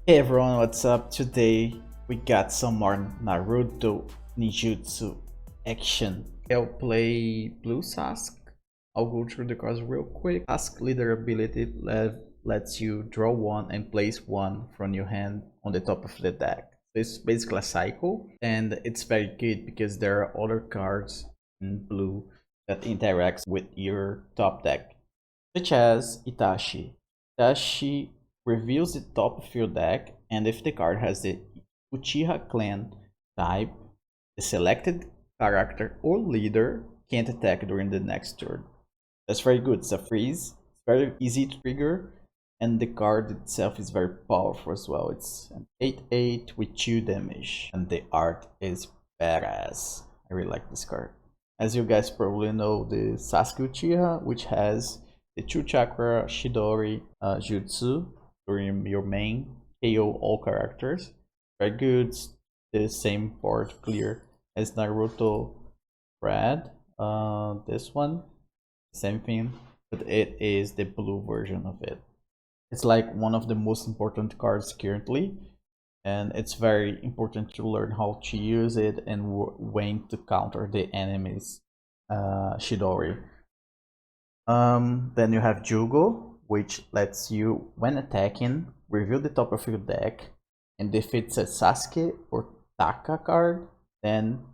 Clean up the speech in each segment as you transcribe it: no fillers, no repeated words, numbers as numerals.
Hey everyone, what's up? Today we got some more Naruto ninjutsu action. I'll play Blue Sasuke. I'll go through the cards real quick. Sasuke leader ability lets you draw one and place one from your hand on the top of the deck. It's basically a cycle, and it's very good because there are other cards in blue that interacts with your top deck, such as Itachi. Itachi reveals the top of your deck, and if the card has the Uchiha clan type, the selected character or leader can't attack during the next turn. That's very good. It's a freeze. It's very easy to trigger, and the card itself is very powerful as well. It's an 8/8 with 2 damage, and the art is badass. I really like this card. As you guys probably know, the Sasuke Uchiha, which has the 2 chakra Shidori jutsu during your main KO all characters. Very good. The same board clear as Naruto Red. This one, same thing, but it is the blue version of it. It's like one of the most important cards currently, and it's very important to learn how to use it and when to counter the enemy's Shidori. Then you have Jugo, which lets you, when attacking, reveal the top of your deck, and if it's a Sasuke or Taka card, then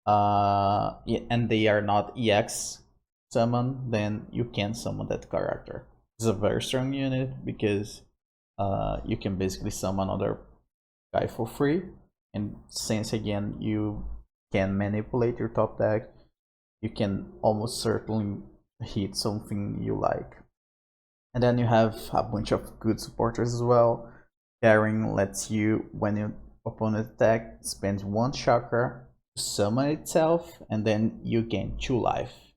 and they are not EX summon, then you can summon that character. It's a very strong unit because you can basically summon another guy for free, and since again you can manipulate your top deck, you can almost certainly hit something you like. And then you have a bunch of good supporters as well. Pairing lets you, when your opponent attack, spends 1 chakra to summon itself, and then you gain 2 life.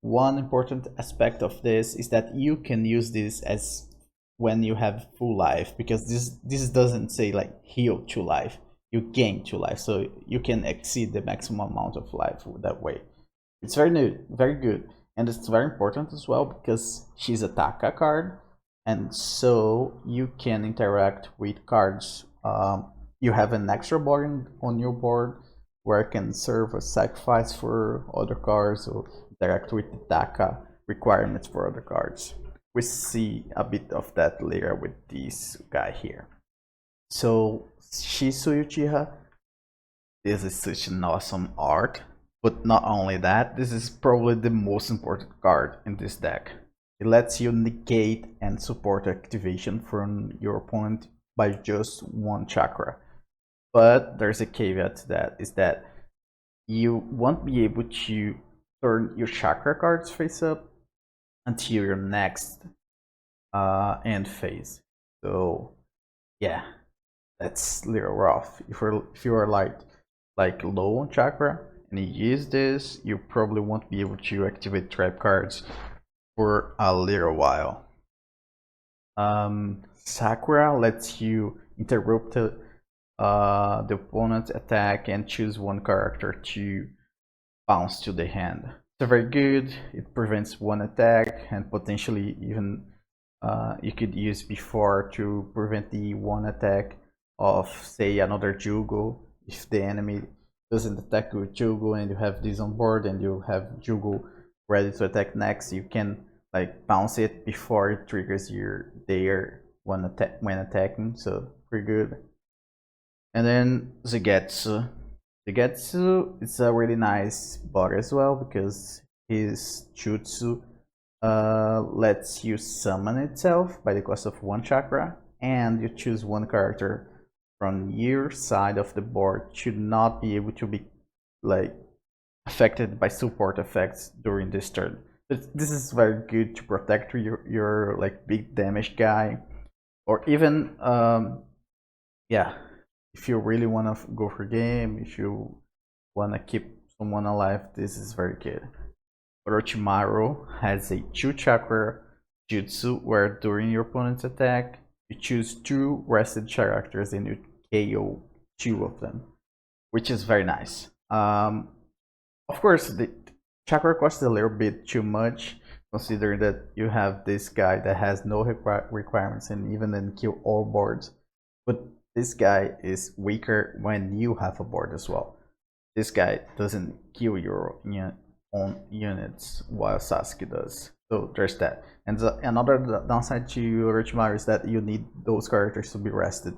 One important aspect of this is that you can use this as when you have full life, because this doesn't say like heal 2 life, you gain 2 life, so you can exceed the maximum amount of life that way. It's very new, very good, and it's very important as well because she's a Taka card, and so you can interact with cards. You have an extra board on your board where it can serve as sacrifice for other cards or interact with the Taka requirements for other cards. We see a bit of that later with this guy here. So Shisu Uchiha, this is such an awesome art. But not only that, this is probably the most important card in this deck. It lets you negate and support activation from your opponent by just 1 chakra. But there's a caveat to that, is that you won't be able to turn your chakra cards face up until your next end phase. So yeah, that's a little rough. If you are like low on chakra and you use this, you probably won't be able to activate trap cards for a little while. Sakura lets you interrupt the opponent's attack and choose 1 character to bounce to the hand. So very good. It prevents 1 attack, and potentially even you could use before to prevent the 1 attack of, say, another Jugo. If the enemy doesn't attack with Jugo and you have this on board and you have Jugo ready to attack next, you can like bounce it before it triggers their when attacking, so pretty good. And then Zugetsu. Zugetsu is a really nice bot as well because his jutsu lets you summon itself by the cost of 1 chakra, and you choose 1 character from your side of the board should not be able to be like affected by support effects during this turn. This is very good to protect your like big damage guy, or even yeah, if you really want to go for game, if you want to keep someone alive, this is very good. Orochimaru has a 2 chakra jutsu where during your opponent's attack you choose 2 rested characters and you KO 2 of them, which is very nice. Of course, the chakra cost is a little bit too much, considering that you have this guy that has no requirements and even then kill all boards. But this guy is weaker when you have a board as well. This guy doesn't kill your own units while Sasuke does. So there's that. And another downside to Orochimaru is that you need those characters to be rested.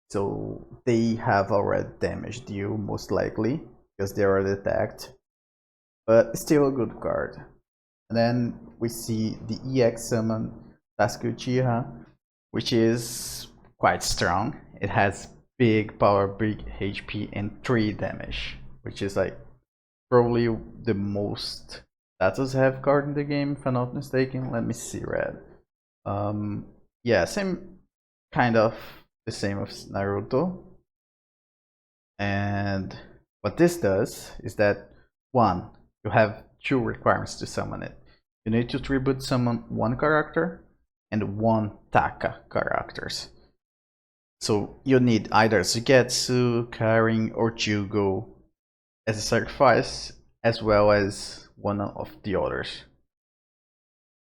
So they have already damaged you, most likely, because they already attacked. But still a good card. And then we see the EX summon Sasuke Uchiha, which is quite strong. It has big power, big HP, and 3 damage, which is like probably the most status have card in the game, if I'm not mistaken. Let me see, Red. Yeah, same kind of the same as Naruto. And what this does is that, one, you have 2 requirements to summon it. You need to tribute summon 1 character and 1 Taka characters. So you need either Sugetsu, Karin, or Jugo as a sacrifice, as well as one of the others.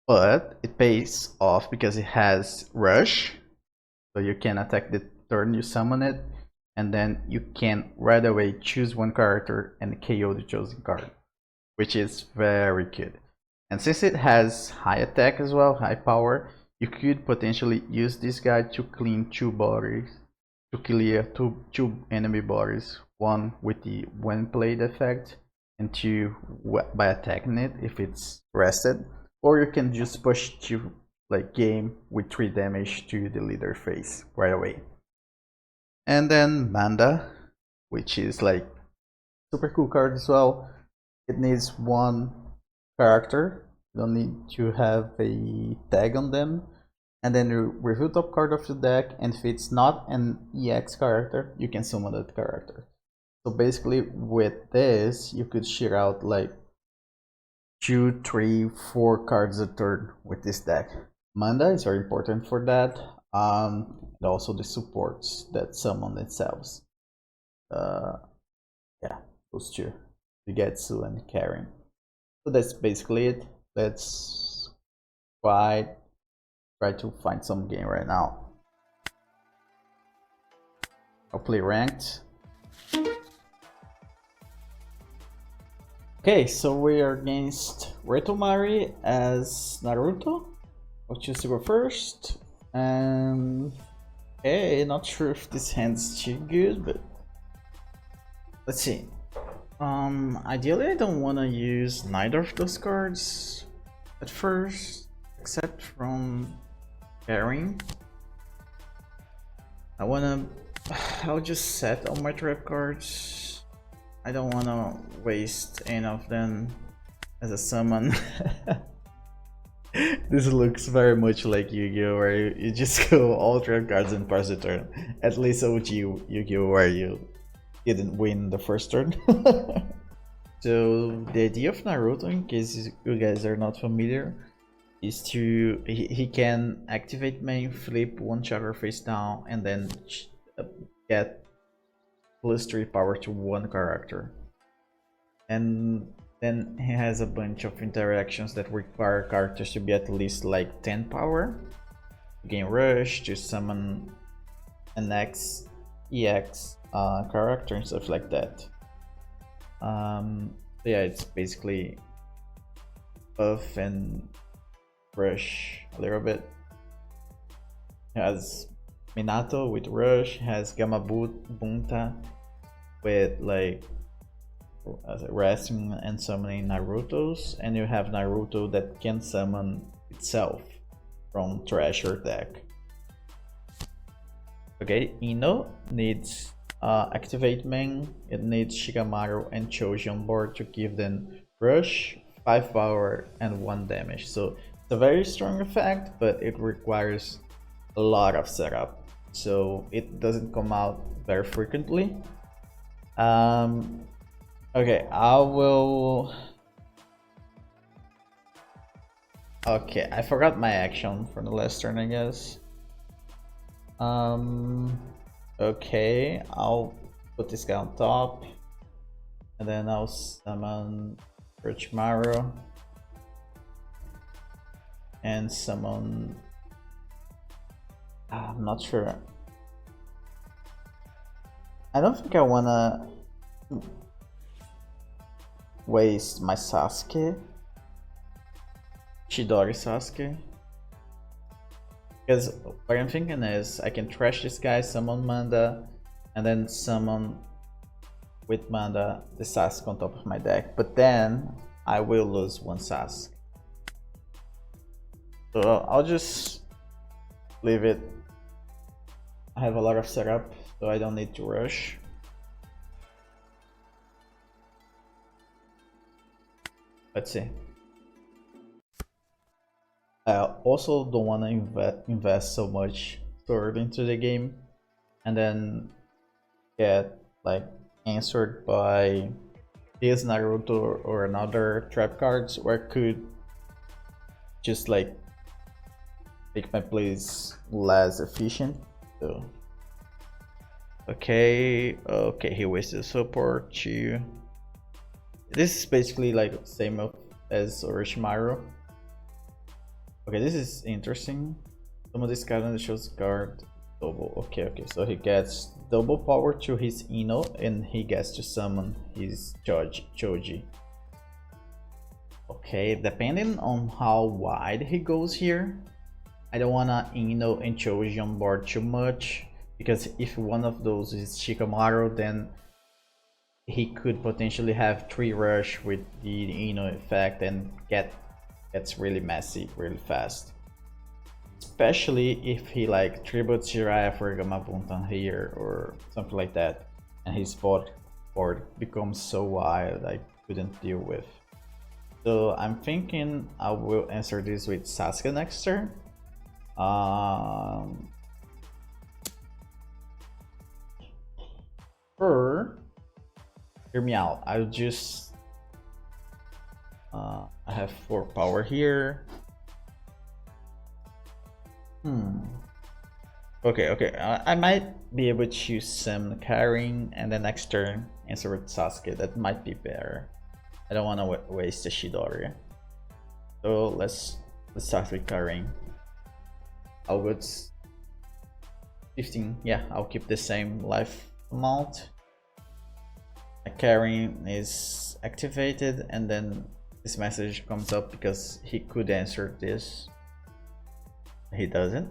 But it pays off because it has Rush, so you can attack the turn you summon it, and then you can right away choose 1 character and KO the chosen card, which is very good. And since it has high attack as well, high power, you could potentially use this guy to clean 2 bodies, to clear two enemy bodies, 1 with the when played effect, and 2 by attacking it if it's rested. Or you can just push to like game with 3 damage to the leader face right away. And then Manda, which is like super cool card as well. It needs 1 character. You don't need to have a tag on them. And then you reveal top card of the deck, and if it's not an EX character, you can summon that character. So basically with this, you could share out like 2, 3, 4 cards a turn with this deck. Manda is very important for that, and also the supports that summon themselves. Yeah, those 2, Sugetsu and Karin. So that's basically it. Let's try to find some game right now. I'll play ranked. Okay, so we are against Retomari as Naruto. I'll choose to go first. And hey, not sure if this hand's too good, but let's see. Ideally I don't want to use neither of those cards at first, except from Karin. I'll just set all my trap cards. I don't wanna waste any of them as a summon. This looks very much like Yu-Gi-Oh! Where you just go all trap cards and pass the turn. At least OG Yu-Gi-Oh! Where you didn't win the first turn. So the idea of Naruto, in case you guys are not familiar, is to he can activate main, flip 1 chakra face down, and then get +3 power to 1 character. And then he has a bunch of interactions that require characters to be at least like 10 power. To gain rush, to summon an EX character and stuff like that. Yeah, it's basically buff and rush a little bit. It has Minato with rush, has Bunta with like resting and summoning Naruto's, and you have Naruto that can summon itself from treasure deck. Okay, Ino needs activate main, it needs Shikamaru and Choji on board to give them rush, 5 power and 1 damage. So it's a very strong effect, but it requires a lot of setup, so it doesn't come out very frequently. Okay, I will. Okay, I forgot my action for the last turn, I guess. Okay, I'll put this guy on top, and then I'll summon Orochimaru and summon. I'm not sure. I don't think I wanna waste my Sasuke, Chidori Sasuke. Because what I'm thinking is I can trash this guy, summon Manda, and then summon with Manda the Sasuke on top of my deck. But then I will lose one Sasuke. So I'll just leave it. I have a lot of setup, so I don't need to rush. Let's see. I also don't want to invest so much sword into the game and then get like answered by this Naruto or another trap cards where I could just like make my plays less efficient. So okay, he wasted support too. This is basically like same as Orochimaru. Okay, this is interesting. Some of this card shows guard double. Okay, so he gets double power to his Ino and he gets to summon his Choji. Okay, depending on how wide he goes here, I don't wanna Ino and Choji on board too much, because if one of those is Shikamaru, then he could potentially have 3 rush with the Ino effect and gets really messy really fast. Especially if he like tributes Jiraiya for Gamabuntan here or something like that, and his board becomes so wild I couldn't deal with. So I'm thinking I will answer this with Sasuke next turn. Or hear me out. I'll just I have 4 power here. Okay. I might be able to use some carrying and the next turn answer with Sasuke. That might be better. I don't want to waste the Chidori. So let's start with carrying. I'll go 15. Yeah, I'll keep the same life amount. My carrying is activated, and then this message comes up because he could answer this. He doesn't.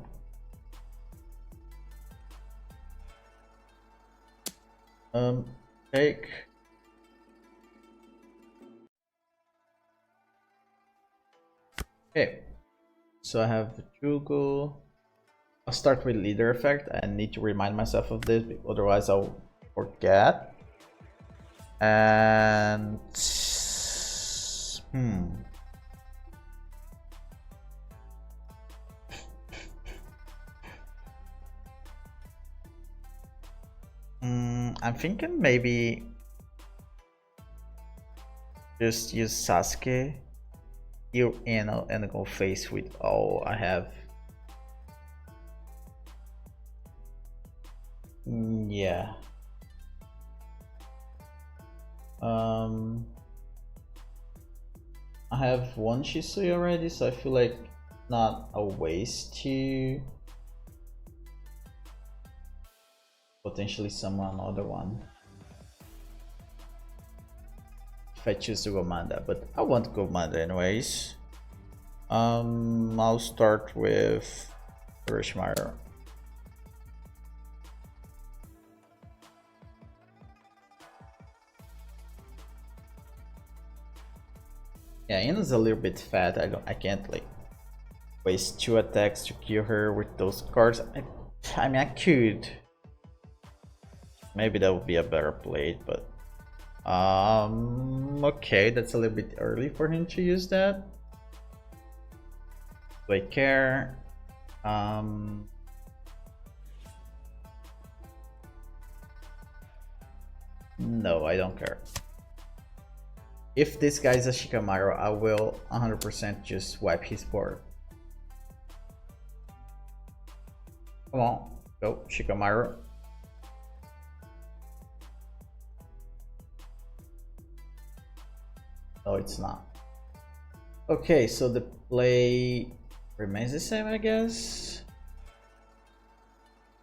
Take. Okay, so I have Jugo. I'll start with leader effect. I need to remind myself of this, otherwise I'll forget. And I'm thinking maybe just use Sasuke here and go face with all I have. Yeah. I have one Shisui already, so I feel like not a waste to potentially summon another one if I choose to go Manda, but I want to go Manda anyways. I'll start with Orochimaru. Yeah, Ina's a little bit fat. I can't like waste 2 attacks to kill her with those cards. I mean I could. Maybe that would be a better play, but okay, that's a little bit early for him to use that. Do I care? No, I don't care. If this guy's a Shikamaru, I will 100% just wipe his board. Come on, go Shikamaru. No, it's not. Okay, so the play remains the same, I guess.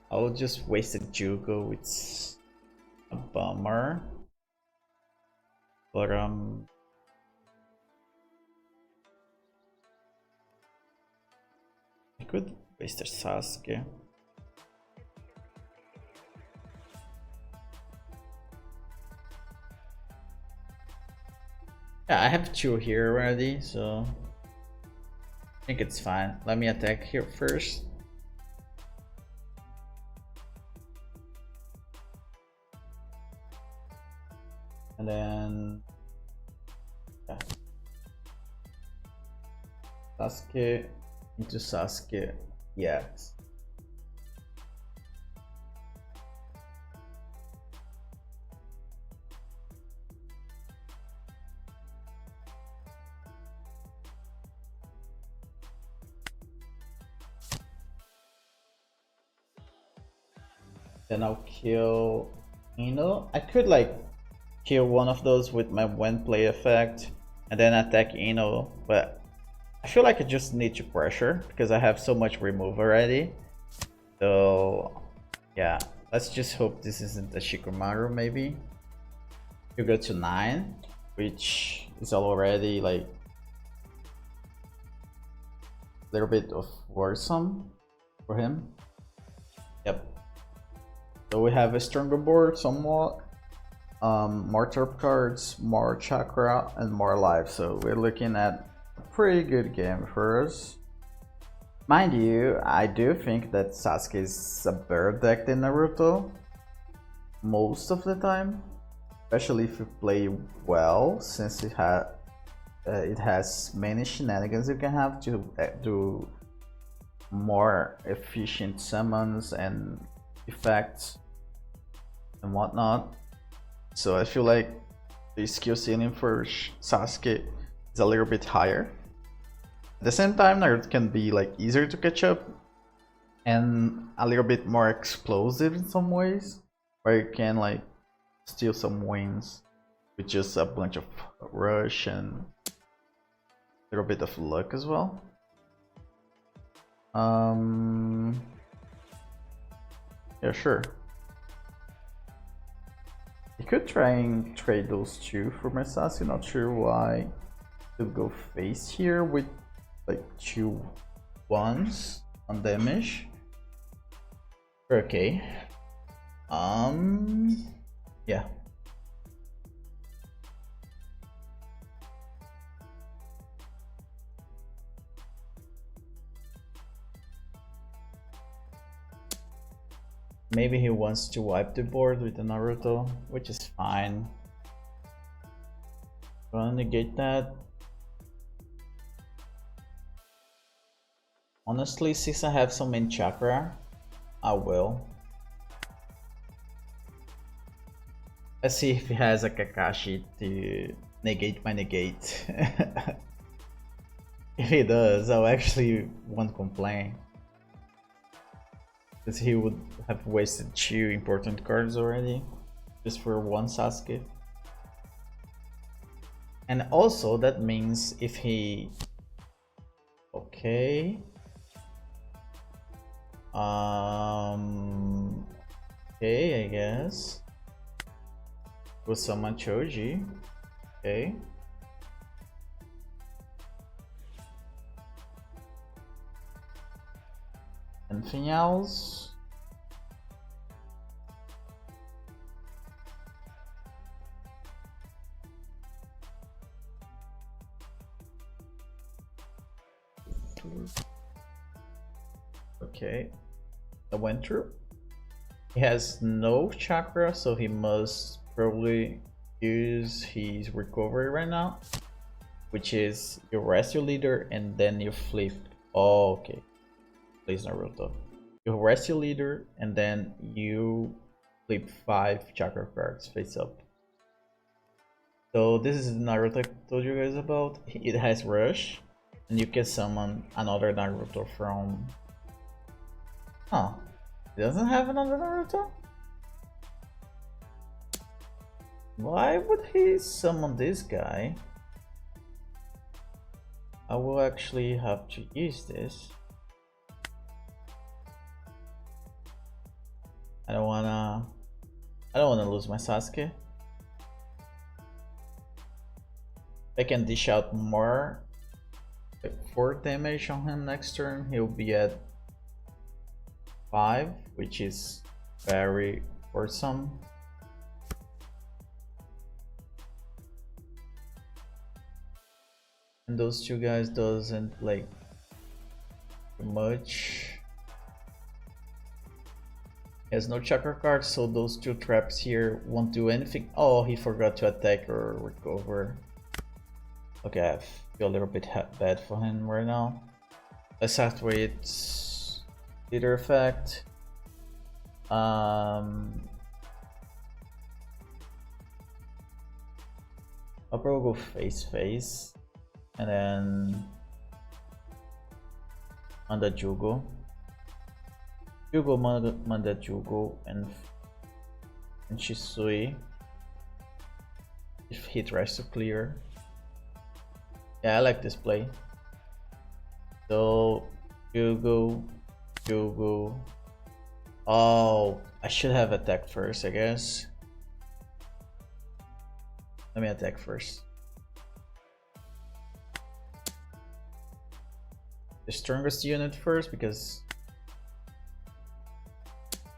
I'll just waste a Jugo with a bummer. But I could waste a Sasuke. Yeah, I have two here already, so I think it's fine. Let me attack here first. And then yeah. Sasuke into Sasuke. Yes. Then I'll kill Ino. I could like kill one of those with my when play effect and then attack Ino, but I feel like I just need to pressure because I have so much remove already. So yeah, let's just hope this isn't a Shikamaru maybe. You go to 9, which is already like a little bit of worrisome for him. Yep. So we have a stronger board somewhat. More turf cards, more chakra, and more life. So we're looking at a pretty good game for us. Mind you, I do think that Sasuke is a better deck than Naruto most of the time, especially if you play well, since it has many shenanigans you can have to do more efficient summons and effects and whatnot. So I feel like the skill ceiling for Sasuke is a little bit higher. At the same time, Naruto can be like easier to catch up and a little bit more explosive in some ways, where you can like steal some wins with just a bunch of rush and a little bit of luck as well. Yeah, sure. I could try and trade those two for my Sasuke. Not sure why to go face here with like 2 1s on damage. Okay. Yeah. Maybe he wants to wipe the board with the Naruto, which is fine. Gonna negate that. Honestly, since I have so many chakra, I will. Let's see if he has a Kakashi to negate my negate. If he does, I'll actually won't complain. Because he would have wasted 2 important cards already, just for 1 Sasuke. And also that means if he... Okay. Okay, I guess. With someone Choji. Okay. Anything else? Okay, that went through. He has no chakra, so he must probably use his recovery right now, which is you rest your leader and then you flip. Oh, okay. Please, Naruto. You rest your leader and then you flip 5 chakra cards face up. So this is the Naruto I told you guys about. It has rush, and you can summon another Naruto from... Oh, it doesn't have another Naruto? Why would he summon this guy? I will actually have to use this. I don't wanna I don't want to lose my Sasuke. I can dish out more, like 4 damage on him next turn. He'll be at 5, which is very worrisome. And those two guys doesn't like much. He has no chakra card, so those 2 traps here won't do anything. Oh, he forgot to attack or recover. Okay, I feel a little bit bad for him right now. Let's activate leader effect. I'll probably go face, and then Manda Jugo. Manda Jugo and Shisui. If he tries to clear. Yeah, I like this play. So Jugo. Oh, I should have attacked first, I guess. Let me attack first. The strongest unit first, because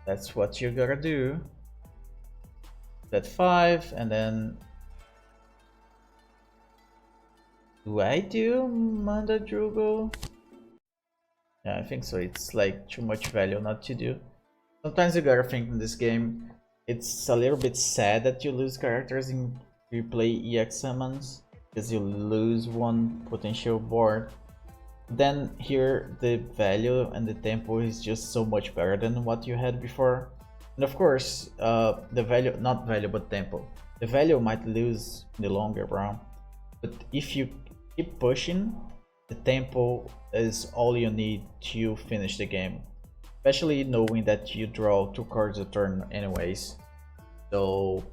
that's what you gotta do. That 5, and then do I do Manda Jugo? Yeah, I think so. It's like too much value not to do. Sometimes you gotta think in this game. It's a little bit sad that you lose characters in you play EX summons, because you lose one potential board. Then here the value and the tempo is just so much better than what you had before. And of course, the value, not value but tempo. The value might lose in the longer run, but if you keep pushing, the tempo is all you need to finish the game. Especially knowing that you draw 2 cards a turn anyways. So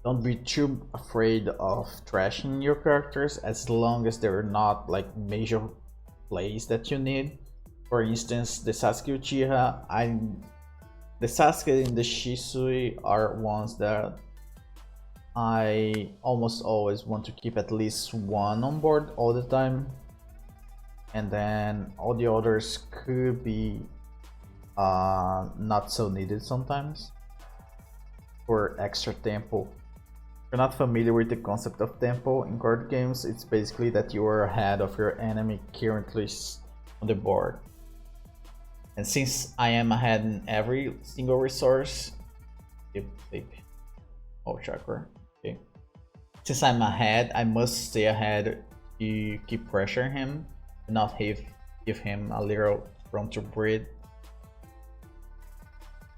don't be too afraid of trashing your characters as long as they're not like major plays that you need. For instance, the Sasuke Uchiha, the Sasuke and the Shisui are ones that I almost always want to keep at least 1 on board all the time, and then all the others could be not so needed sometimes for extra tempo. If you're not familiar with the concept of tempo in card games, it's basically that you are ahead of your enemy currently on the board. And since I am ahead in every single resource, oh, chakra. Okay. Since I'm ahead, I must stay ahead to keep pressuring him and not give him a little room to breathe.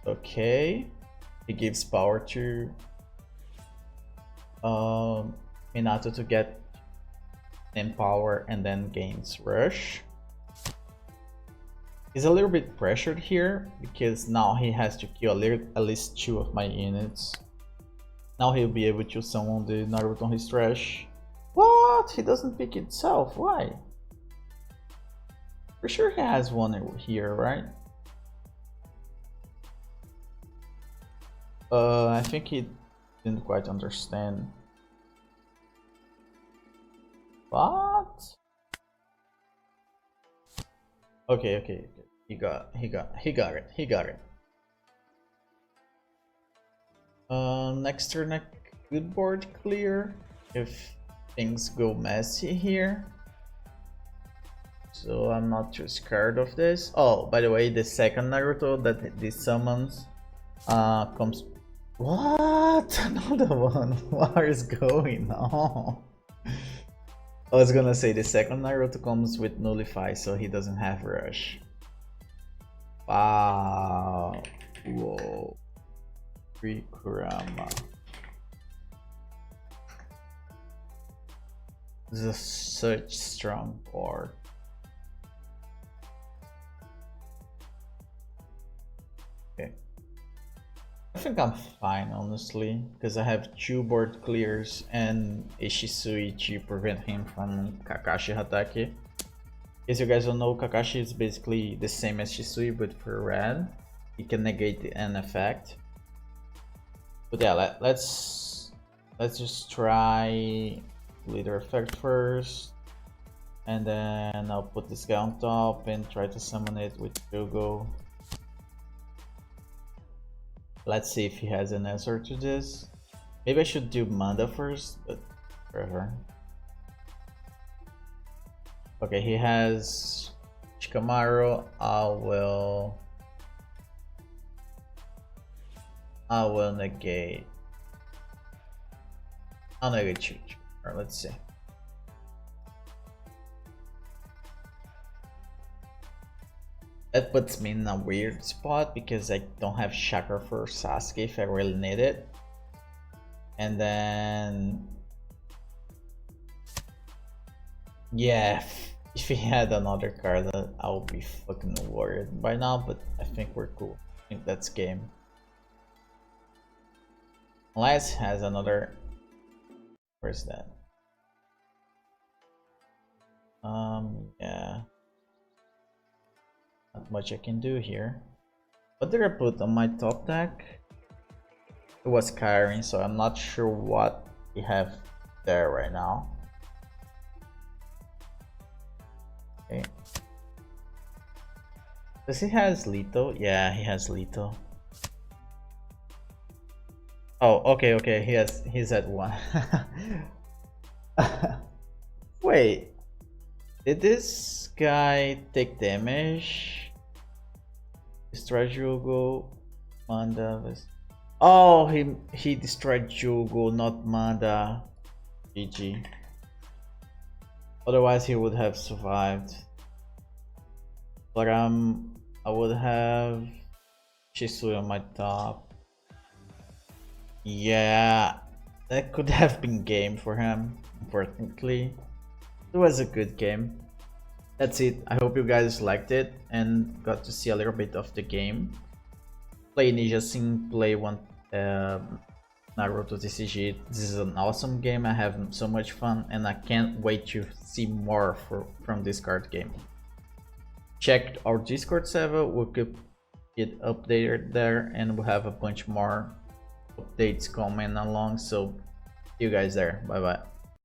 Okay, he gives power to Minato to get 10 power and then gains rush. He's a little bit pressured here because now he has to kill at least 2 of my units. Now he'll be able to summon the Naruto on his trash. What? He doesn't pick itself. Why? For sure he has one here, right? I think he didn't quite understand. What? Okay. He got it. Next turn a good board clear if things go messy here. So I'm not too scared of this. Oh, by the way, the second Naruto that this summons comes. What? Another one? What is going on? I was gonna say the second Naruto comes with Nullify, so he doesn't have Rush. Wow. Whoa. Free Kurama. This is such strong board. Okay. I think I'm fine, honestly, because I have 2 board clears and a Shisui to prevent him from Kakashi Hatake. As you guys don't know, Kakashi is basically the same as Shisui, but for red. He can negate an effect. But yeah, let's just try leader effect first, and then I'll put this guy on top and try to summon it with Jogo. Let's see if he has an answer to this. Maybe I should do Manda first, but whatever. Okay, he has Shikamaru. I will negate. I'll negate Chuch. Alright, let's see. That puts me in a weird spot because I don't have chakra for Sasuke if I really need it. And then... yeah, if he had another card, I would be fucking worried by now, but I think we're cool. I think that's game. Unless has another... where's that? Yeah. Not much I can do here. What did I put on my top deck? It was Kyrie, so I'm not sure what we have there right now. Okay. Does he has Leto? Yeah, he has Leto. Oh, okay, he's at 1. Wait. Did this guy take damage? Destroy Jugo, Manda. Oh, he destroyed Jugo, not Manda. GG. Otherwise, he would have survived. But I would have Shisui on my top. Yeah, that could have been game for him. Unfortunately, it was a good game. That's it. I hope you guys liked it and got to see a little bit of the game. Play NinjaSim, play one Naruto TCG. This is an awesome game. I have so much fun and I can't wait to see more from this card game. Check our Discord server. We'll keep it updated there and we'll have a bunch more updates coming along. So see you guys there. Bye bye.